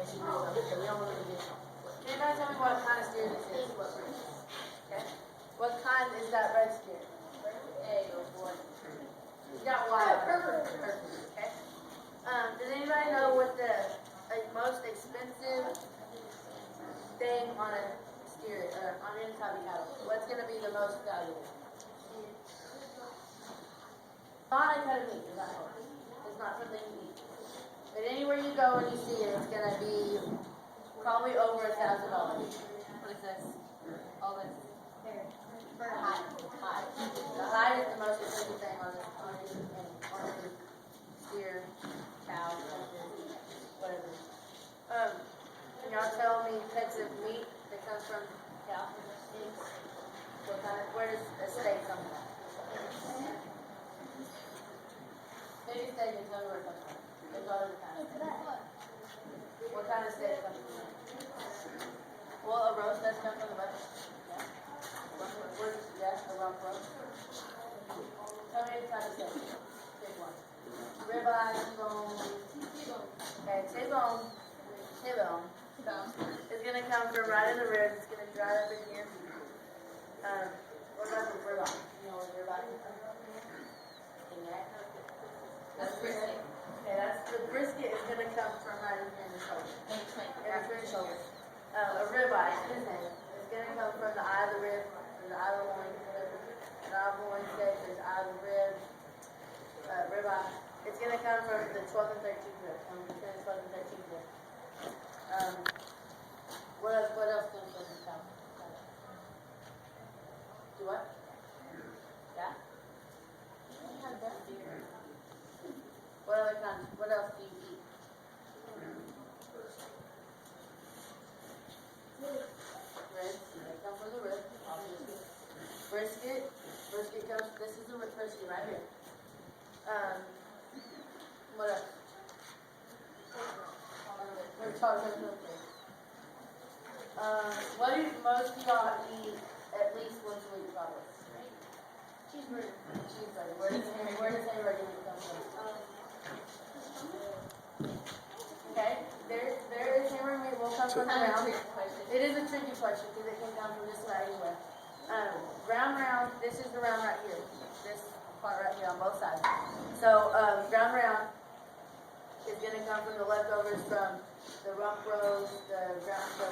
she breeds over here. We don't want to get it. Can anybody tell me what kind of steer this is? Okay. What kind is that red steer? Egg or boy. He's got white. Perfect. Okay. Does anybody know what the most expensive thing on a steer or on any type of cattle? What's going to be the most valuable? Not a cut of meat. Is that hard? It's not something you eat. But anywhere you go and you see it, it's going to be probably over $1,000. What is this? All this. Hide. The hide is the most expensive thing on the steer, cow, whatever. Can y'all tell me cuts of meat that comes from cow? What kind of, where does a steak come from? Maybe steak and tell me where it comes from. There's all other kinds. What kind of steak comes from there? Well, a roast does come from the butter. Yeah, a rump roast. Tell me the kind of steak. Pick one. Ribeye, T-bone. Okay, T-bone. It's going to come from right in the ribs. It's going to dry up in here. What about the ribeye? You know what ribeye is? That's brisket. Okay, that's the brisket is going to come from right in here in the shoulder. In between shoulders. A ribeye, it's going to come from the eye of the rib, or the eye of the loin, whatever. An eye of the loin steak, there's eye of the rib, ribeye. It's going to come from the 12th and 13th rib, from the 12th and 13th rib. What else comes from the cow? Do what? Yeah? What other kinds? What else do you eat? Ribs. They come from the rib. Obviously. Brisket comes. This is the brisket right here. What else? We're talking about this. What do most of y'all eat at least once a week, probably? Cheeseburger. Where does hamburger meat come from? Okay, there is hamburger meat will come from round. It is a tricky question because it can come from just about anywhere. Round, this is the round right here. This part right here on both sides. So round is going to come from the leftovers from the rump roast, the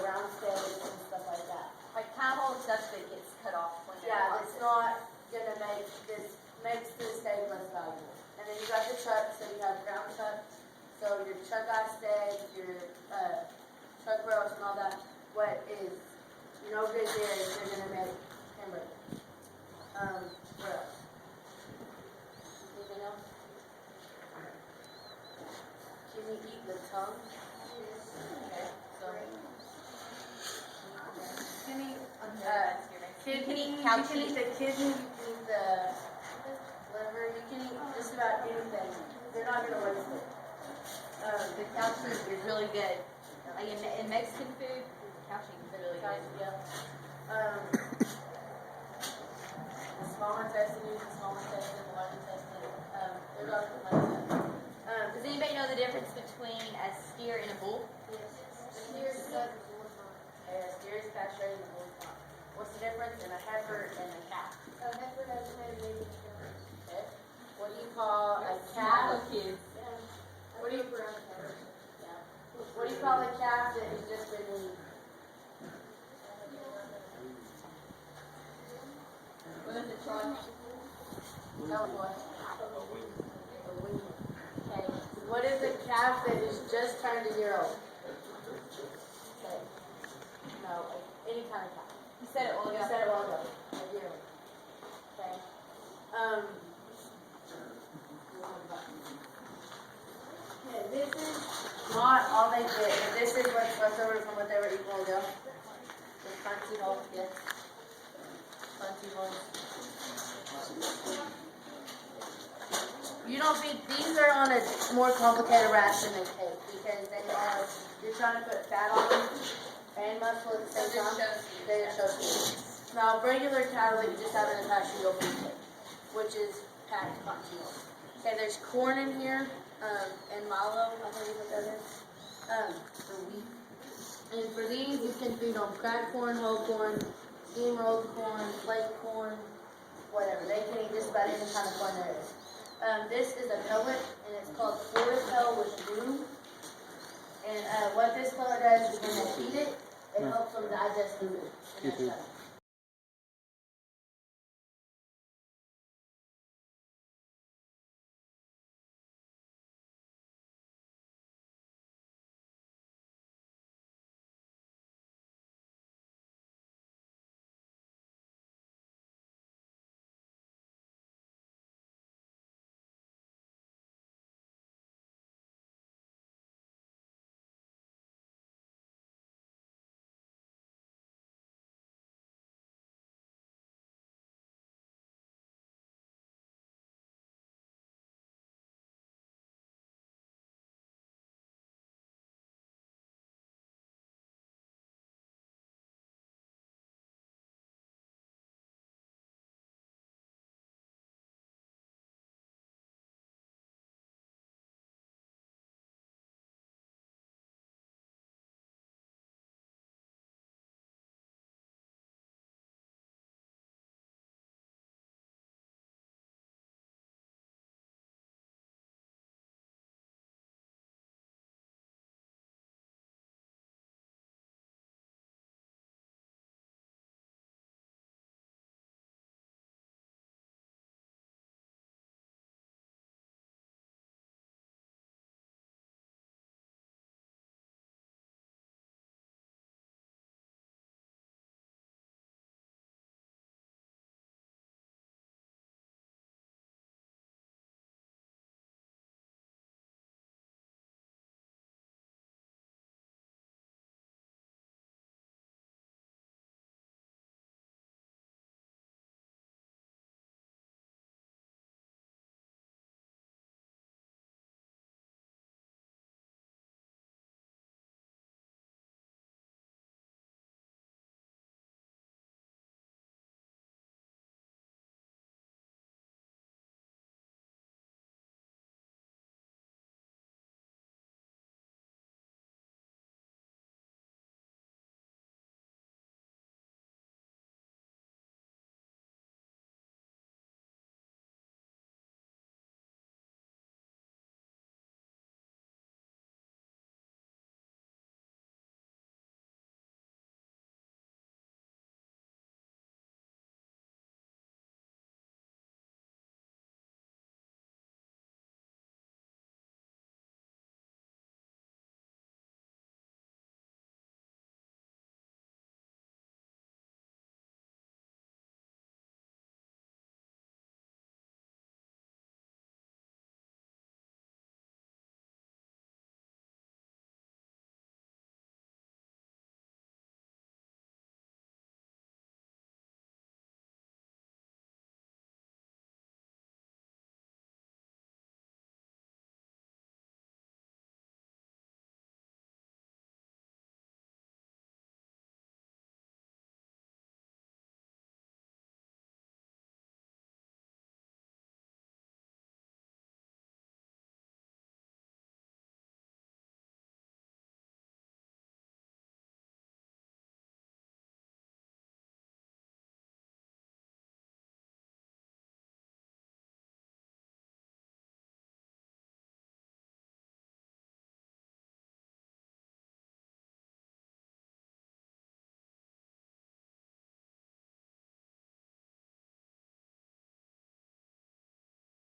round steaks and stuff like that. Like cattle and stuff that gets cut off when they're it's not going to make this, makes the steak less valuable. And then you got the chuck, so you have ground chuck. So your chuck eye steak, your chuck roast and all that. What is no good there is they're going to make hamburger. What else? Anything else? Can you eat the tongue? Okay, so. Can you eat cow cheese. You can eat the kidney, you can eat the liver, you can eat just about anything. They're not going to waste it. The cow cheese is really good. Like in Mexican food, cow cheese is really good. Yeah. The small intestine, the large intestine. There's all kinds like that. Does anybody know the difference between a steer and a bull? Yes. Steer is castrated and bull is not. What's the difference in a heifer and a calf? A heifer has no baby. Okay. What do you call a calf? What do you call a calf that has just been weaned? What is it, Charlie? Tell me what. A wean. Okay. What is a calf that is just turned a year old? Okay. No, any kind of calf. You said it all You ago. said it a while ago. A year old. Okay. Okay, this is not all they did, but this is what's left over from what they were eating a while ago. The crunchy holes, yes. Crunchy holes. You don't feed, these are on a more complicated ration than cake because you're trying to put fat on them and muscle at the same time. They just show you. Now, regular cattle that you just have in a pasture, you'll feed cake, which is packed crunchy holes. Okay, there's corn in here, and mallow, I think is what that is. For wheat. And for these, you can feed them cracked corn, whole corn, steam rolled corn, flake corn, whatever. They can eat just about any kind of corn there is. This is a pellet, and it's called Chloropel with Doom. And what this pellet does is when they feed it, it helps them digest the food in their stomach.